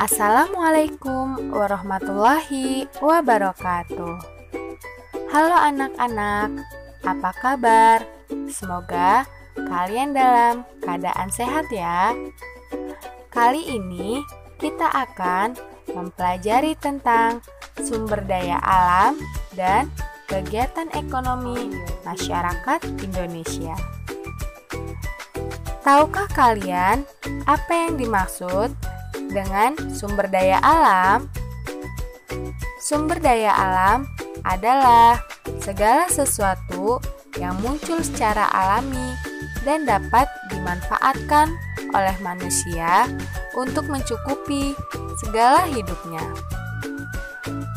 Assalamualaikum warahmatullahi wabarakatuh. Halo anak-anak, apa kabar? Semoga kalian dalam keadaan sehat ya. Kali ini kita akan mempelajari tentang sumber daya alam dan kegiatan ekonomi masyarakat Indonesia. Tahukah kalian apa yang dimaksud dengan sumber daya alam? Sumber daya alam adalah segala sesuatu yang muncul secara alami dan dapat dimanfaatkan oleh manusia untuk mencukupi segala hidupnya.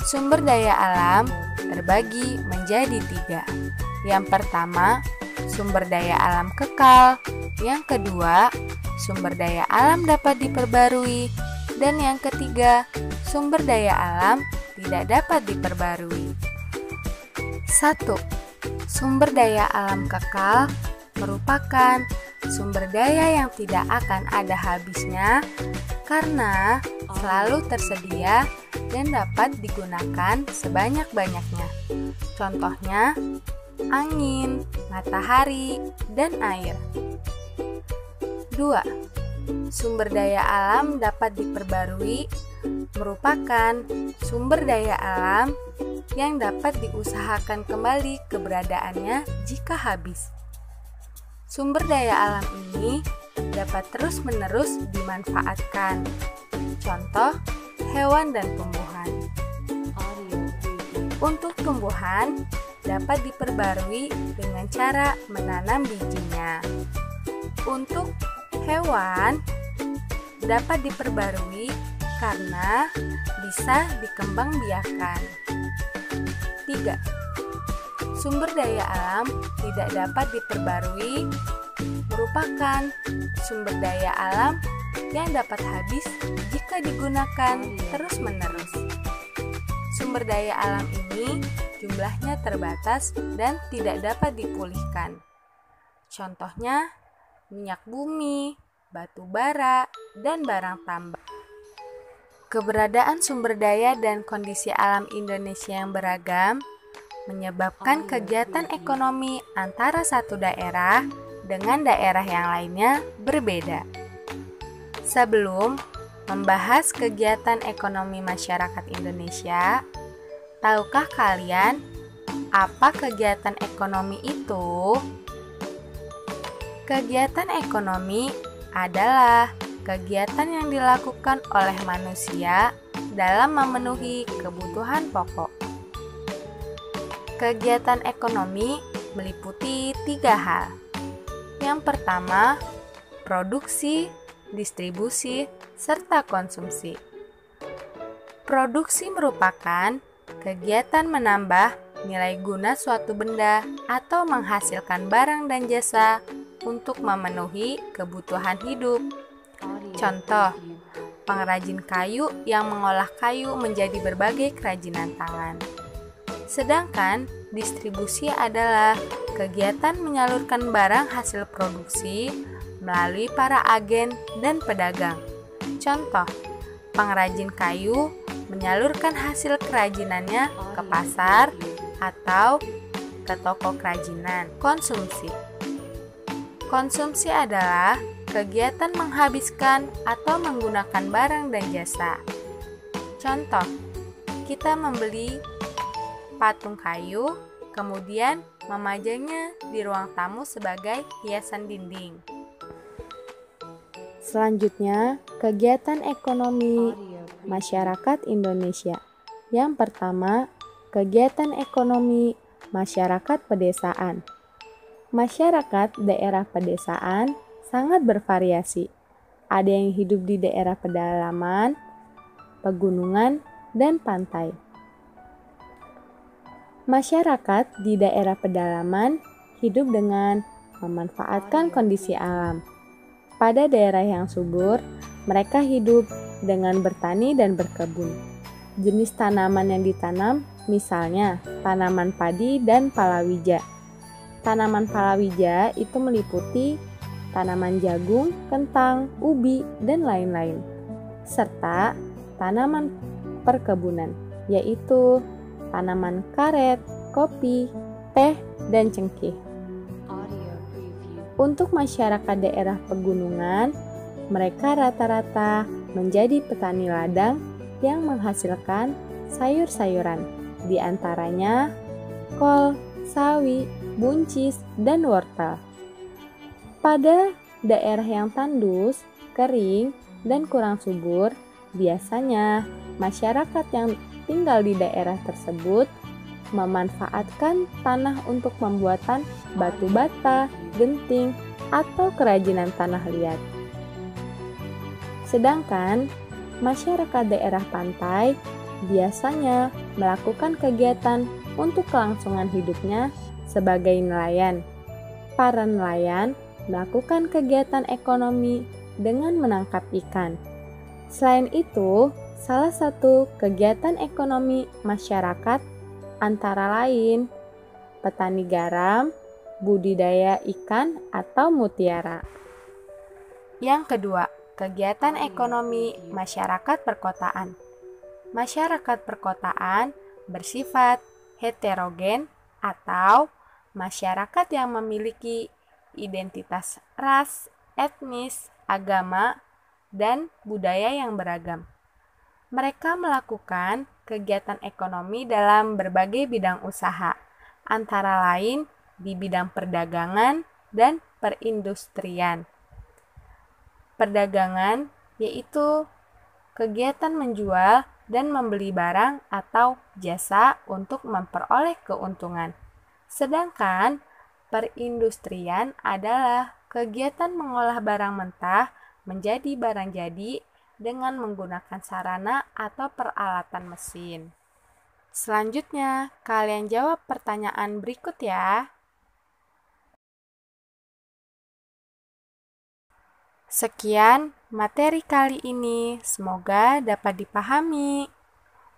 Sumber daya alam terbagi menjadi 3. Yang pertama, sumber daya alam kekal. Yang kedua, sumber daya alam dapat diperbarui. Dan yang ketiga, sumber daya alam tidak dapat diperbarui. 1. Sumber daya alam kekal merupakan sumber daya yang tidak akan ada habisnya karena selalu tersedia dan dapat digunakan sebanyak-banyaknya. Contohnya, angin, matahari, dan air. 2. Sumber daya alam dapat diperbarui merupakan sumber daya alam yang dapat diusahakan kembali keberadaannya jika habis. Sumber daya alam ini dapat terus-menerus dimanfaatkan. Contoh, hewan dan tumbuhan. Untuk tumbuhan dapat diperbarui dengan cara menanam bijinya. Untuk hewan dapat diperbarui karena bisa dikembangbiakan. 3. Sumber daya alam tidak dapat diperbarui merupakan sumber daya alam yang dapat habis jika digunakan terus-menerus. Sumber daya alam ini jumlahnya terbatas dan tidak dapat dipulihkan. Contohnya, minyak bumi, batu bara, dan barang tambang. Keberadaan sumber daya dan kondisi alam Indonesia yang beragam menyebabkan kegiatan ekonomi antara satu daerah dengan daerah yang lainnya berbeda. Sebelum membahas kegiatan ekonomi masyarakat Indonesia, tahukah kalian apa kegiatan ekonomi itu? Kegiatan ekonomi adalah kegiatan yang dilakukan oleh manusia dalam memenuhi kebutuhan pokok. Kegiatan ekonomi meliputi 3 hal. Yang pertama, produksi, distribusi, serta konsumsi. Produksi merupakan kegiatan menambah nilai guna suatu benda atau menghasilkan barang dan jasa untuk memenuhi kebutuhan hidup. Contoh, pengrajin kayu yang mengolah kayu menjadi berbagai kerajinan tangan. Sedangkan distribusi adalah kegiatan menyalurkan barang hasil produksi melalui para agen dan pedagang. Contoh, pengrajin kayu menyalurkan hasil kerajinannya ke pasar atau ke toko kerajinan. Konsumsi adalah kegiatan menghabiskan atau menggunakan barang dan jasa. Contoh, kita membeli patung kayu, kemudian memajangnya di ruang tamu sebagai hiasan dinding. Selanjutnya, kegiatan ekonomi masyarakat Indonesia. Yang pertama, kegiatan ekonomi masyarakat pedesaan. Masyarakat daerah pedesaan sangat bervariasi. Ada yang hidup di daerah pedalaman, pegunungan, dan pantai. Masyarakat di daerah pedalaman hidup dengan memanfaatkan kondisi alam. Pada daerah yang subur, mereka hidup dengan bertani dan berkebun. Jenis tanaman yang ditanam misalnya tanaman padi dan palawija. Tanaman palawija itu meliputi tanaman jagung, kentang, ubi, dan lain-lain. Serta tanaman perkebunan, yaitu tanaman karet, kopi, teh, dan cengkeh. Untuk masyarakat daerah pegunungan, mereka rata-rata menjadi petani ladang yang menghasilkan sayur-sayuran, di antaranya kol, sawi, buncis, dan wortel. Pada daerah yang tandus, kering, dan kurang subur, biasanya masyarakat yang tinggal di daerah tersebut memanfaatkan tanah untuk pembuatan batu bata, genting, atau kerajinan tanah liat. Sedangkan masyarakat daerah pantai biasanya melakukan kegiatan untuk kelangsungan hidupnya sebagai nelayan. Para nelayan melakukan kegiatan ekonomi dengan menangkap ikan. Selain itu, salah satu kegiatan ekonomi masyarakat antara lain petani garam, budidaya ikan atau mutiara. Yang kedua, kegiatan ekonomi masyarakat perkotaan. Masyarakat perkotaan bersifat heterogen atau masyarakat yang memiliki identitas ras, etnis, agama, dan budaya yang beragam. Mereka melakukan kegiatan ekonomi dalam berbagai bidang usaha, antara lain di bidang perdagangan dan perindustrian. Perdagangan yaitu kegiatan menjual dan membeli barang atau jasa untuk memperoleh keuntungan. Sedangkan perindustrian adalah kegiatan mengolah barang mentah menjadi barang jadi dengan menggunakan sarana atau peralatan mesin. Selanjutnya, kalian jawab pertanyaan berikut ya. Sekian materi kali ini, semoga dapat dipahami.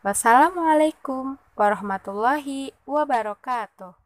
Wassalamualaikum warahmatullahi wabarakatuh.